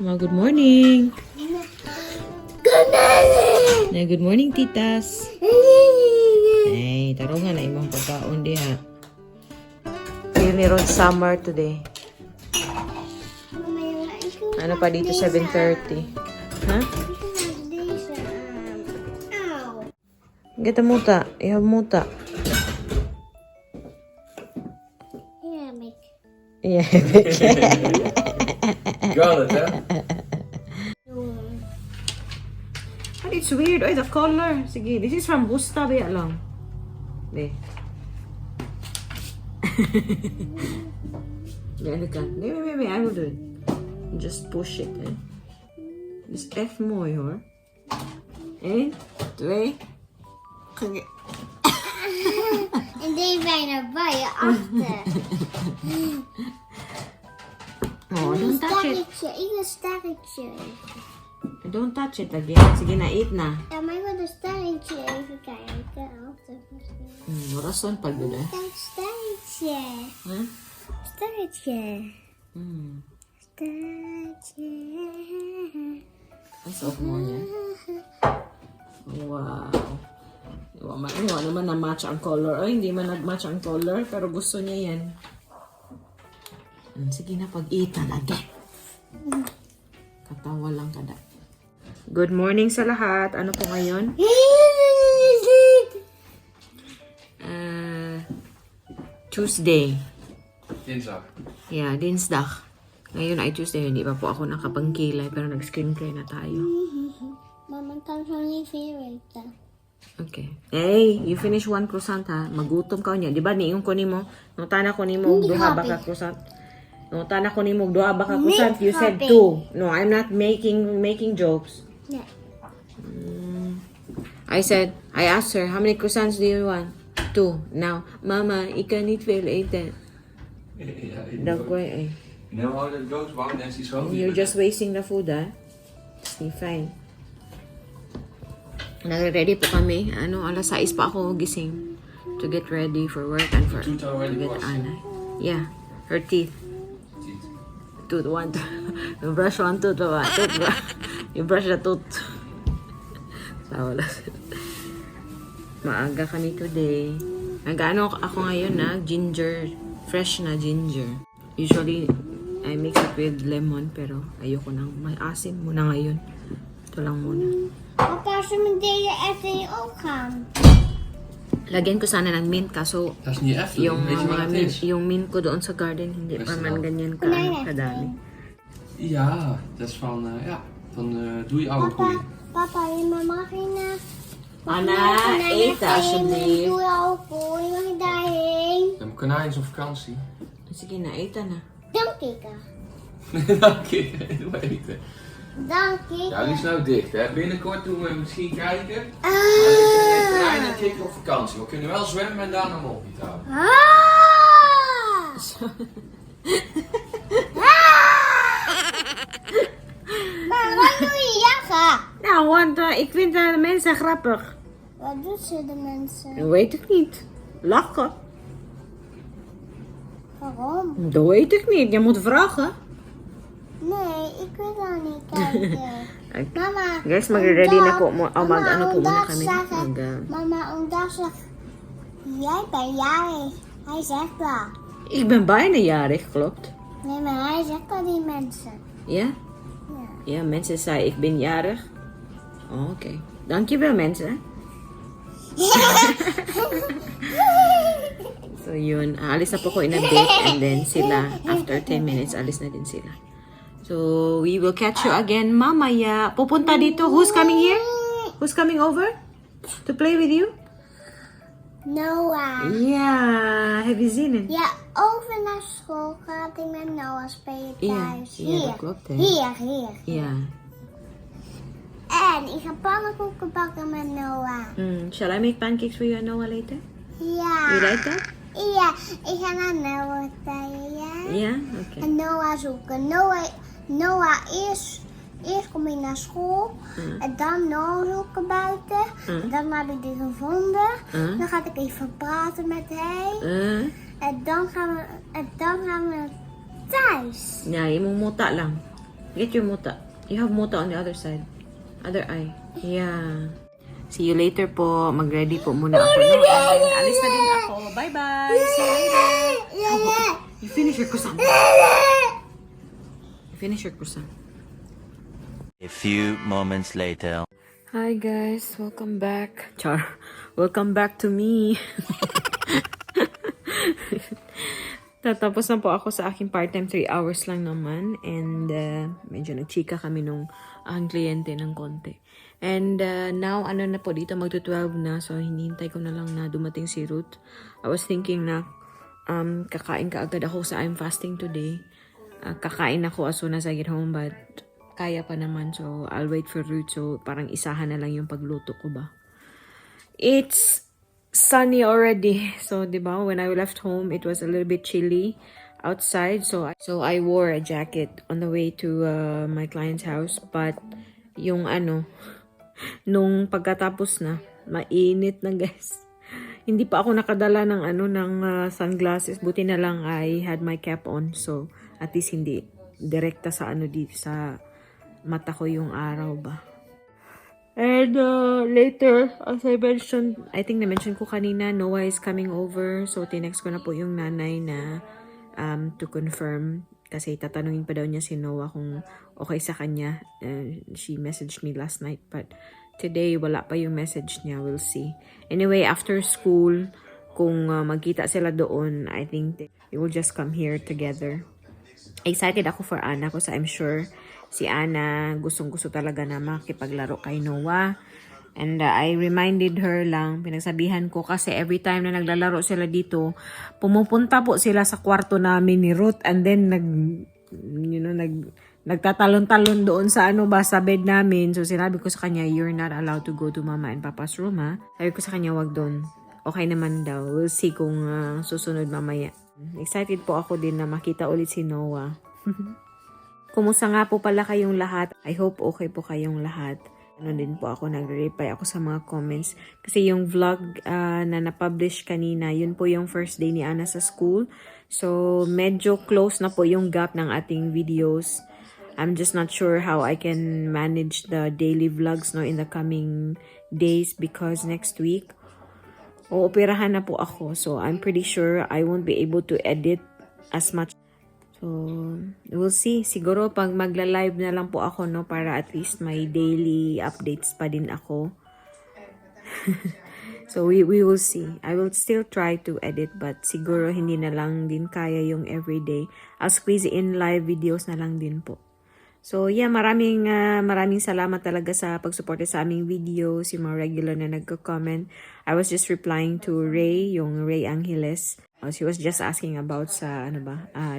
Mama, good morning. Good morning! Good morning, titas. Ay, tarungan na imong pagkaon diha. Feel ni Rod summer today. Ano pa dito, 7:30? Ha? Gata muta. Ihaw muta. Yeah, Got it, huh? But it's weird. Ay, the color. Sige, this is from Gusta, ba lang. Be. Yan ka. Maybe, I will do it. Just push it, eh. Just F mooi, hoor. 1, 2. Okay. En die bijna bij je achter. Oh, don't touch it. Ik een sterretje. Don't touch it again. Sige na, eat na. Ja, maar ik wil een sterretje even kijken. Wat is zo'n pagduda? Een sterretje. Huh? Sterretje. Sterretje. Ang soft mo niya. Wow. Iwa naman na-match ang color. Ay, hindi man nag-match ang color. Pero gusto niya yan. Sige na, pag-eat na again. Katawa lang kada. Good morning sa lahat. Ano po ngayon? Tuesday. Dinsdag. Yeah, Dinsdag. Ngayon ay Tuesday. Hindi pa po ako nakapangkilay. Pero nag-skincare na tayo. Mama kan zo niet veel weten. Okay. Hey, you finish one croissant ha. Magutom ka niya. Di ba niyung ko nimo? Nung tana ko nimo duha ba ka croissant? Nung tana ko nimo duha ba ka croissant? You said 2. No, I'm not making jokes. Nee. I asked her, how many croissants do you want? 2. Now, mama, ik kan niet veel eten. Dan ko eh. You know how that goes? Wow, Nancy's home. You're just wasting the food ha. It's fine. Nagre-ready po kami. Alas 6 pa ako gising to get ready for work and for Tooth already get washed. Anna. Yeah, her teeth. Teeth. Tooth, one tooth. You brush one tooth, one tooth. You brush the tooth. Wala. Maaga kami today. Ako ngayon na ginger, fresh na ginger. Usually, I mix it with lemon pero ayoko nang may asim muna ngayon. Ito lang muna. Papa, ze met deze even ook gaan. Lagyan ko sana ng mint kaso Dat is niet even. yung Weet je wat het mint, is? yung mint ko doon sa garden hindi pa man ganyan kadami. Ja, dat is van, ja. Dan doe je oude koeien. Papa, je mag geen... Anna, eet alsjeblieft. Doe oude kooi, mag je daarheen? Mijn konijn is op vakantie. Sige na, eet na. Dank ik. Dank je. Doe maar eten. Dank ik. Ja, die is nou dicht, hè. Binnenkort doen we misschien kijken. Maar de konijn en ik op vakantie. We kunnen wel zwemmen en daarna nog niet houden. Maar wat doe je jagen? Nou, want ik vind de mensen grappig. Wat doen ze de mensen? Dat weet ik niet. Lachen. Waarom? Dat weet ik niet. Je moet vragen. Nee, ik wil daar niet kijken. Mama, Guys, magre-ready na po. Mama, Po muna kami. Mama, omdat zegt, jij bent jarig. Hij zegt dat. Ik ben bijna jarig, klopt. Nee, maar hij zegt dat die mensen. Ja? Ja. Ja, mensen zeiden ik ben jarig. Oh, oké. Dankjewel mensen. So yun, alis na po ko in a bit and then sila, after 10 minutes, alis na din sila. So, we will catch you again mamaya. Pupunta dito. Who's coming here? Who's coming over to play with you? Noah. Yeah, have you seen it? Ja, over naar school gaat hij met Noah spelen thuis. Ja, dat klopt, hè. Hier. Yeah. En ik ga pannenkoeken bakken met Noah. Shall I make pancakes for you and Noah later? Ja. You like that? Ja, ik ga naar Noah tuin, ja. Yeah? Okay. En Noah zoeken. Noah eerst kom ik naar school. En dan Noah zoeken buiten. En dan heb ik die gevonden. Dan ga ik even praten met hem. En dan gaan we thuis. Yeah, imumuta lang. Get your muta. You have muta on the other side. Other eye. Yeah. See you later po. Mag-ready po muna ako. No? And then, alis na din ako. Bye-bye. See you later. You finish your croissant. You finish your croissant. A few moments later. Hi guys. Welcome back. Char. Welcome back to me. Tatapos na po ako sa aking part-time 3 hours lang naman. And medyo nagchika kami nung aking kliyente ng konti. And now, ano na po dito, magto-12 na. So, hinihintay ko na lang na dumating si Ruth. I was thinking na kakain ka agad ako sa I'm fasting today. Kakain ako as soon as I get home. But kaya pa naman. So, I'll wait for Ruth. So, parang isahan na lang yung pagluto ko ba. It's sunny already. So, diba, when I left home, it was a little bit chilly outside. So I wore a jacket on the way to my client's house. But, yung nung pagkatapos na, mainit na guys. Hindi pa ako nakadala ng sunglasses. Buti na lang I had my cap on. So, at least hindi direkta sa dito sa mata ko yung araw ba. And later, as I mentioned, I think na-mention ko kanina, Noah is coming over. So, tinext ko na po yung nanay na to confirm. Kasi tatanungin pa daw niya si Noah kung okay sa kanya. She messaged me last night. But today, wala pa yung message niya. We'll see. Anyway, after school, kung magkita sila doon, I think they will just come here together. Excited ako for Anna kasi I'm sure si Anna gustong-gusto talaga na makipaglaro kay Noah. And I reminded her lang, pinagsabihan ko kasi every time na naglalaro sila dito, pumupunta po sila sa kwarto namin ni Ruth and then nagtatalon-talon doon sa sa bed namin. So sinabi ko sa kanya, you're not allowed to go to Mama and Papa's room ha. Sabi ko sa kanya, wag doon. Okay naman daw. We'll see kung susunod mamaya. Excited po ako din na makita ulit si Noah. Kumusta nga po pala kayong lahat? I hope okay po kayong lahat. Din po ako, nagre-reply ako sa mga comments. Kasi yung vlog na na-publish kanina, yun po yung first day ni Anna sa school. So, medyo close na po yung gap ng ating videos. I'm just not sure how I can manage the daily vlogs in the coming days because next week, ooperahan na po ako. So, I'm pretty sure I won't be able to edit as much. So, we'll see. Siguro pag magla-live na lang po ako, para at least may daily updates pa din ako. So, we will see. I will still try to edit but siguro hindi na lang din kaya yung everyday. I'll squeeze in live videos na lang din po. So, yeah, maraming salamat talaga sa pagsuporta sa aming videos, yung mga regular na nagko-comment. I was just replying to Ray, yung Ray Angeles. She was just asking about sa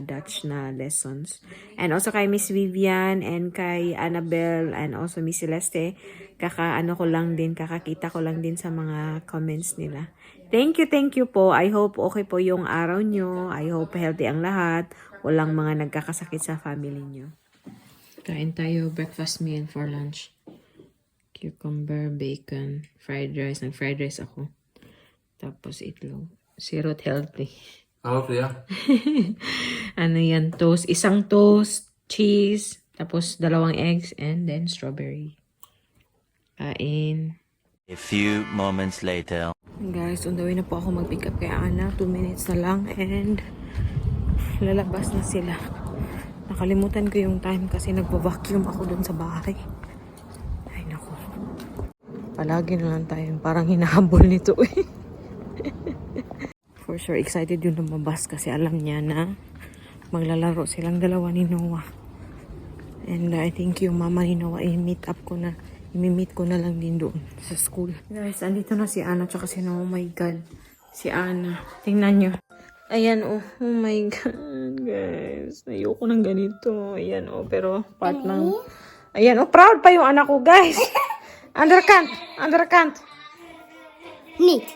Dutch na lessons. And also kay Miss Vivian and kay Annabelle and also Miss Celeste, kakakita ko lang din sa mga comments nila. Thank you po. I hope okay po yung araw nyo. I hope healthy ang lahat. Walang mga nagkakasakit sa family nyo. Kain tayo, breakfast me and for lunch. Cucumber, bacon, fried rice. Nag-fried rice ako. Tapos itlog. Sirot healthy. Healthy, ja. Yan, toast. Isang toast, cheese, tapos 2 eggs, and then strawberry. Kain. A few moments later. Guys, on the way na po ako mag-pick up kay Anna. 2 minutes na lang, and lalabas na sila. Nakalimutan ko yung time kasi nagpa-vacuum ako dun sa bahay. Ay, naku. Palagi na lang tayo. Parang hinahabol nito eh. For sure, excited yung lumabas kasi alam niya na maglalaro silang dalawa ni Noah. And I think yung mama ni Noah, i-meet ko na lang din doon sa school. Guys, andito na si Anna tsaka si Noah. Oh my God. Si Anna. Tingnan nyo. Ayan, oh my God, guys. Ayoko ng ganito. Ayan, pero part lang. Ayan, proud pa yung anak ko, guys. Underkant. Niet.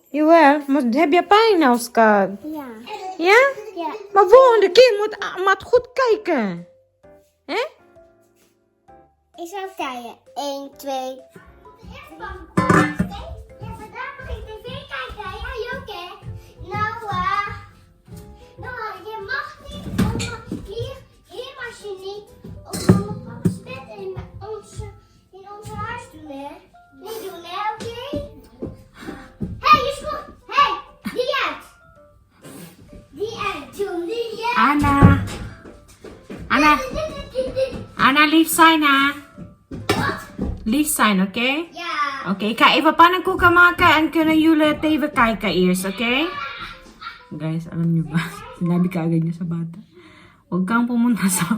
Jawel, maar heb je pijn als kat? Ja. Ja? Ja. Maar volgende keer moet goed kijken. Hè? Ik zal tellen. 1, 2. Ja, vandaag mag ik tv kijken. Ja, Joke. Noah, je mag niet. Hier mag je niet. leave sign ha. Leave sign, okay? Ja. Oké, ik ga even pannenkoeken maken en kunnen jullie het even kijken eerst, oké? Guys, alam niyo ba? Sinabi ka agad niya sa bata. Huwag kang pumunta sa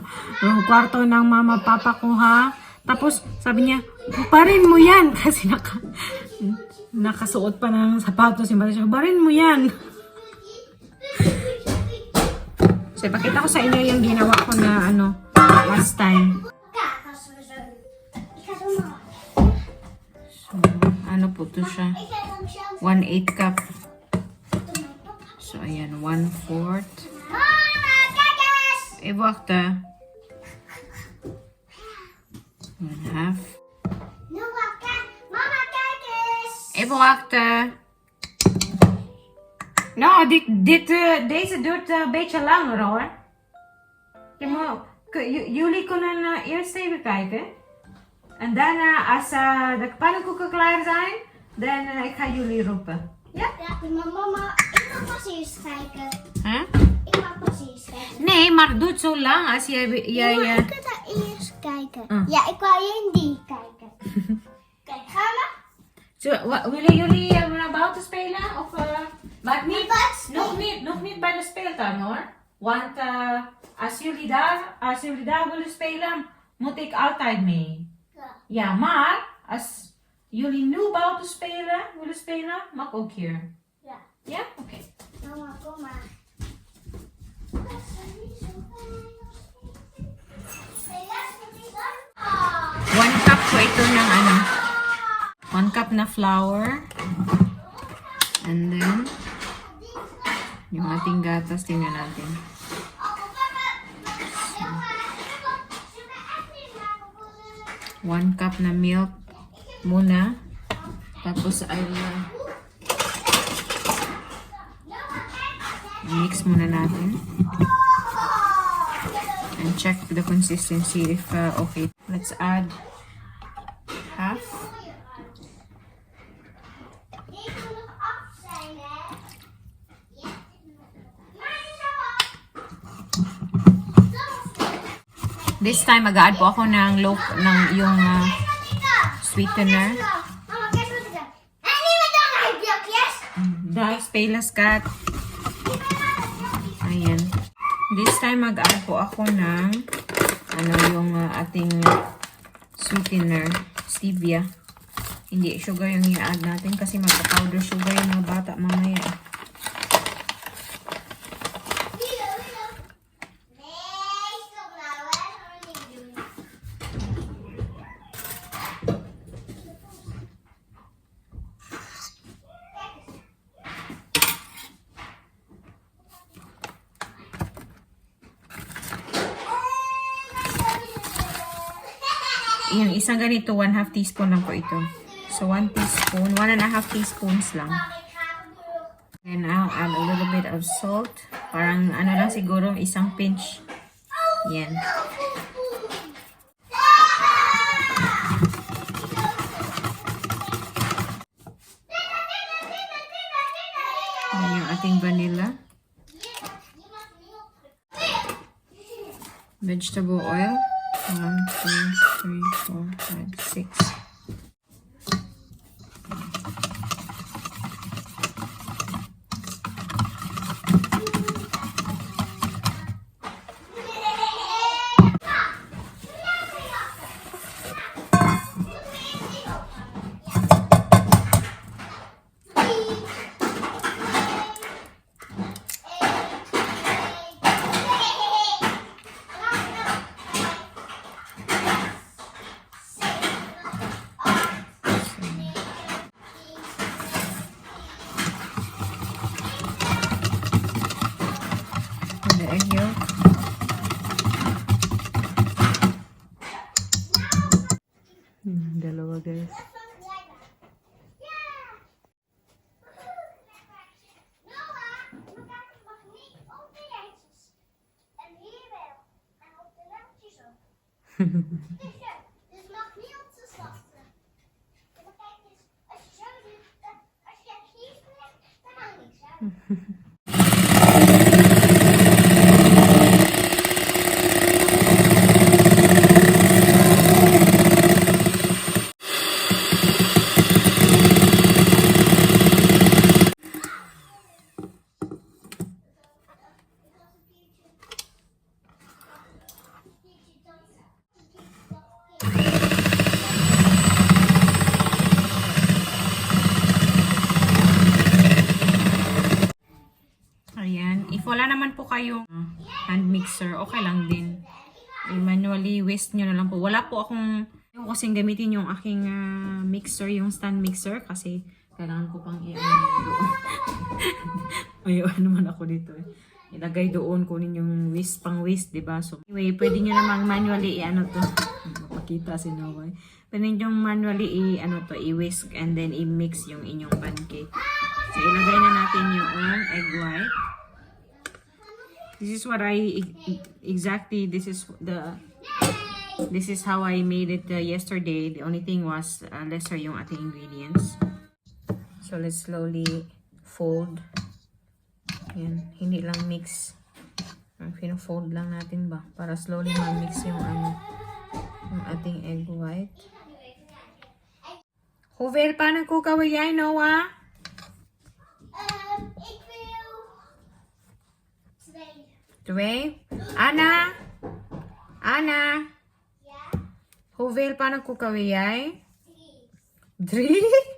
kwarto ng mama papa ko ha. Tapos sabi niya, barin mo yan. Kasi nakasuot pa ng sapatos si Marisha. Barin mo yan. So, ipakita ko sa inyo yung ginawa ko na last time. Kijk, als we zo. Ik ga zo maken. So, ano po to siya? Ik ga hem zelf 1/8 cup. doen. So, ayan, 1/4. Mama, kijk eens! Even wachten. 1/2. Noah, kijk. Mama, kijk eens! Even wachten. Nou, deze duurt een beetje langer hoor. Jullie kunnen eerst even kijken. En daarna, als de pannenkoeken klaar zijn, dan ik ga jullie roepen. Ja? Ja, maar mama, ik mag pas eerst kijken. Huh? Ik mag pas eerst kijken. Nee, maar doe het zo lang als jij... Mama, ik kan daar eerst kijken. Ah. Ja, ik wou alleen die kijken. Kijk, gaan we? Willen jullie naar buiten spelen? Of, maar niet, Wat? nog niet bij de speeltuin hoor. Want als jullie daar willen spelen, moet ik altijd mee. Ja. Ja, maar als jullie nu buiten willen spelen, mag ook hier. Ja. Ja? Oké. Mama, kom maar. Dat is niet zo fijn. Hey, luister niet dan. Ah. 1 cup po ito ng 1 cup na flour. And then, yung ating gatas, tingnan natin. 1 cup na milk muna. Tapos ay mix muna natin. And check the consistency if okay. Let's add half. Deze moet nog af zijn, hè? Ja. Maar is al. This time mag-add po ako ng yung sweetener. Mama, kijk wat ik heb. En niet met dan blokjes. Dahil spelas kat. Ayan. This time mag-add po ako ng yung ating sweetener, stevia. Hindi sugar yung i-add natin kasi magpa-powder sugar yung mga bata mamaya. Nee, stop nou, hè. Dat gaan we niet doen. Yung isang ganito, 1/2 teaspoon lang po ito. So 1 teaspoon, 1.5 teaspoons lang. Then I'll add a little bit of salt. Parang lang siguro, isang pinch. Yan. Yan yung ating vanilla. Vegetable oil. 1, 2, 3, 4, 5, 6. The egg yolk. Dalawa guys. Dus mag niet op te slachten. Maar kijk eens, als je zo doet, als je hier legt, dan maakt niks uit. If wala naman po kayong hand mixer, okay lang din. Manually whisk nyo na lang po. Wala po akong kasing gamitin yung aking mixer, yung stand mixer kasi kailangan ko pang i-ano doon. Ayun naman ako dito eh. Ilagay doon, kunin yung whisk, pang whisk, diba? So, anyway, pwede nyo namang manually i-ano to. Mapakita si Noah. Pwede nyo manually i-whisk and then i-mix yung inyong pancake. So, ilagay na natin yung egg white. This is what this is how I made it yesterday. The only thing was lesser yung ating ingredients. So, let's slowly fold. Yan, hindi lang mix. Pino-fold lang natin ba? Para slowly ma-mix yung yung ating egg white. Hoeveel pannenkoeken wil jij, Noah? Ik wil 2. 2. Anna? Anna? Ja? Hoeveel pannenkoeken wil jij? 3. 3?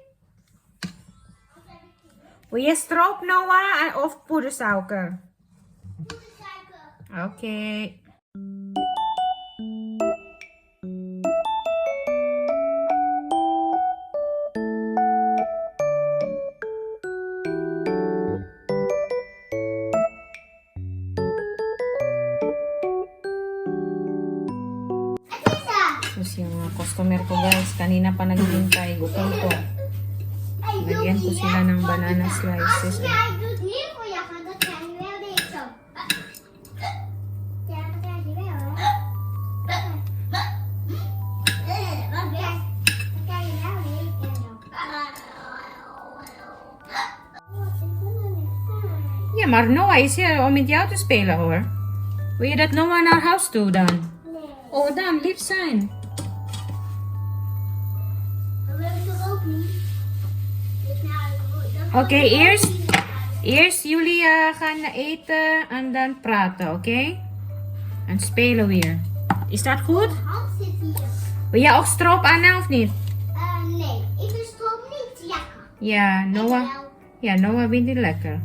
Wil je stroop, Noah? Of poedersuiker? Poedersuiker. Oké. Tapos yung mga customer ko guys, kanina pa naghihintay. Gutom ko. Lagyan ko sila ng banana slices. Als jij doet hier voor je gaat, dan krijg je wel dit zo. Ja, dan krijg je wel, hè? Wat kijk, dan krijg je wel weer en zo. Wat is er niet fijn? Ja, maar Noah is hier om met jou te spelen hoor. Wil je dat Noah naar huis toe dan? Nee. Oh, dan, lief zijn. Dat wil ik toch ook niet? Dus nou, Oké, eerst jullie gaan eten en dan praten, oké? En spelen weer. Is dat goed? Mijn hand zit hier. Wil jij ook stroop, Anna, of niet? Nee, ik vind stroop niet lekker. Ja, Noah. Wel. Ja, Noah vindt het lekker.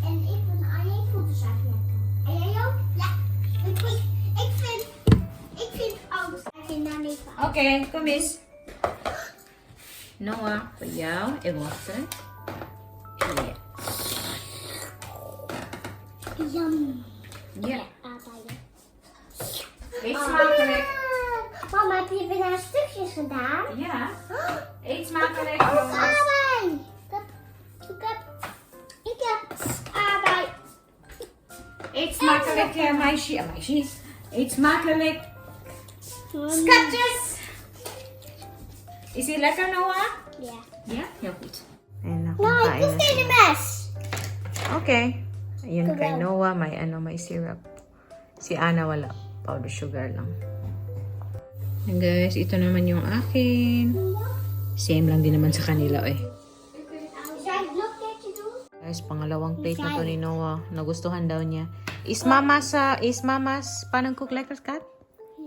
En ik vind alleen voederzak lekker. En jij ook? Ja. Ik vind alles. Ik vind daar niet van. Oké, kom eens. Noah, voor jou. En water. Ja. Yum. Ja. Aardbeien. Eet smakelijk. Mama, heb je vandaag stukjes gedaan? Ja. Eet smakelijk. Oh, aardbei. Ik heb aardbei. Eet smakelijk, meisje. Meisje. Eet smakelijk. Schatjes. Is die lekker, Noah? Ja. Ja, heel goed. En Nou, ik hoef geen mes. Okay. Ayun kay Correct. Noah, may syrup. Si Anna wala. Powder sugar lang. And guys, ito naman yung akin. Same lang din naman sa kanila eh. Zou ik nog een keertje doen? Guys, pangalawang plate na to ni Noah. Nagustuhan daw niya. Is mama's pannenkoek lekker, Kat?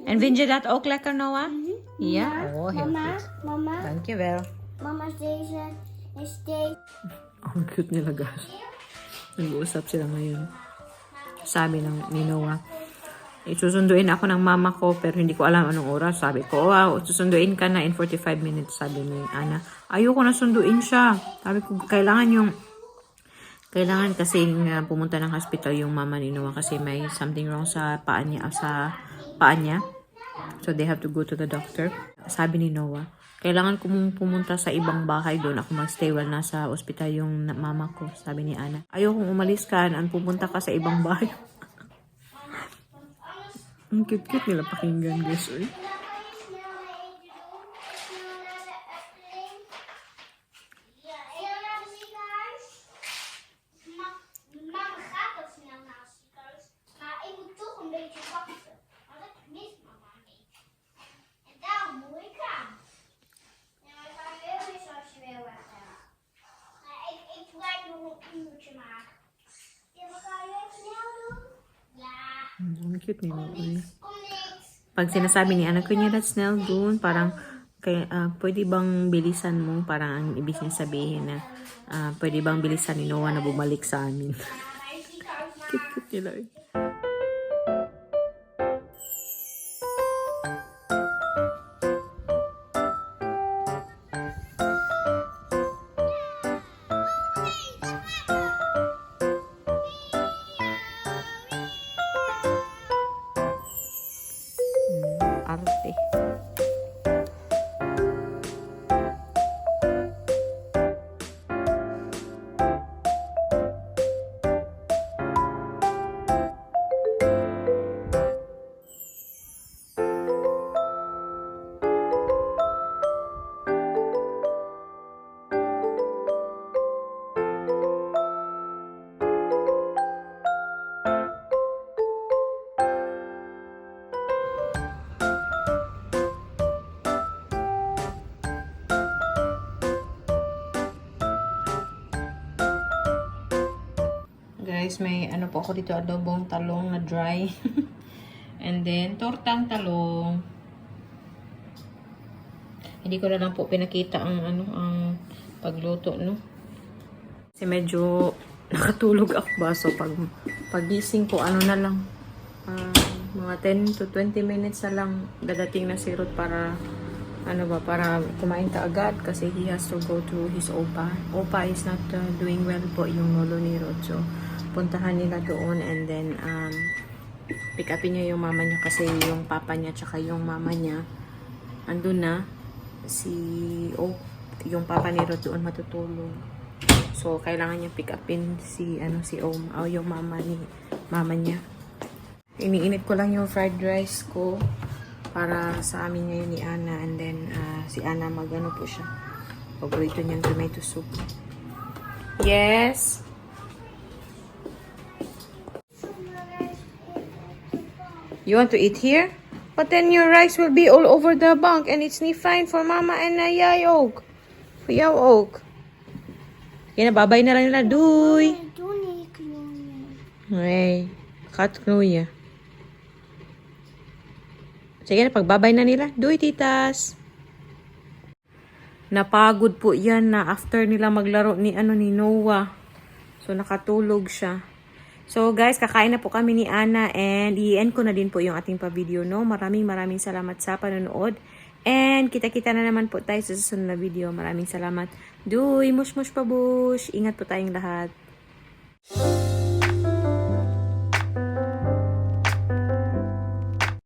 En vind je dat ook lekker, Noah? Ja? Oh, heel Mama, goed. mama, Dankjewel. mama is deze. Is deze. Ang cute nila, guys. Nag-uusap sila ngayon. Sabi ni Noah, susunduin ako ng mama ko pero hindi ko alam anong oras. Sabi ko, wow, susunduin ka na in 45 minutes. Sabi ni Ana, ayoko na sunduin siya. Sabi ko, kailangan kasi pumunta ng hospital yung mama ni Noah kasi may something wrong sa paa niya. So they have to go to the doctor. Sabi ni Noah, kailangan ko mong pumunta sa ibang bahay doon. Ako magstay while nasa ospital yung mama ko. Sabi ni Ana, ayokong umalis ka. Pupunta ka sa ibang bahay. Ang cute-cute nila pakinggan, guys. Oy. Mama gaat ook snel naar het ziekenhuis, maar ik moet toch een beetje wachten, want ik mis mama niet. En daarom moet ik gaan. Ja, maar ik ga heel eens als je wil weggaan. Maar ik blijf nog een uurtje maken. Ja, maar ga je even snel doen? Ja, Ang cute nila. Oy. kom niks. Pag sinasabi ni Ana, can you that snell doon? Parang, pwede bang bilisan mo? Parang ang ibig niya sabihin na pwede bang bilisan ni Noah na bumalik sa amin? Cute nila eh. Arte. Guys, may ano po ako dito, adobong talong na dry. And then, tortang talong. Hindi ko na lang po pinakita ang ang pagluto, no? Kasi medyo nakatulog ako ba. So, pagising ko, ano na lang, mga 10 to 20 minutes na lang dadating na si Ruth para para kumain ka agad kasi he has to go to his opa. Opa is not doing well po yung lolo ni Ruth. So, puntahan nila doon and then pick upin niya yung mama niya kasi yung papa niya tsaka yung mama niya andun na. Yung papa ni Ruth doon matutulog. So, kailangan niya pick upin si Om o yung mama niya. Iniinit ko lang yung fried rice ko para sa amin ngayon ni Ana and then si Ana magano po siya. Paborito niyang tomato soup. Yes. You want to eat here? But then your rice will be all over the bunk and it's not fine for Mama and Yayog. For Yayog. Yan, babay na lang nila. Duy. Doe niet knoeien. Hey, gaat knoeien. Sige na, pagbabay na nila. Duy, titas. Napagod po yan na after nila maglaro ni Noah. So, nakatulog siya. So, guys, kakain na po kami ni Ana and i-end ko na din po yung ating pa-video, no? Maraming salamat sa panonood. And kita-kita na naman po tayo sa susunod na video. Maraming salamat. Duy, mush-mush pa bush. Ingat po tayong lahat.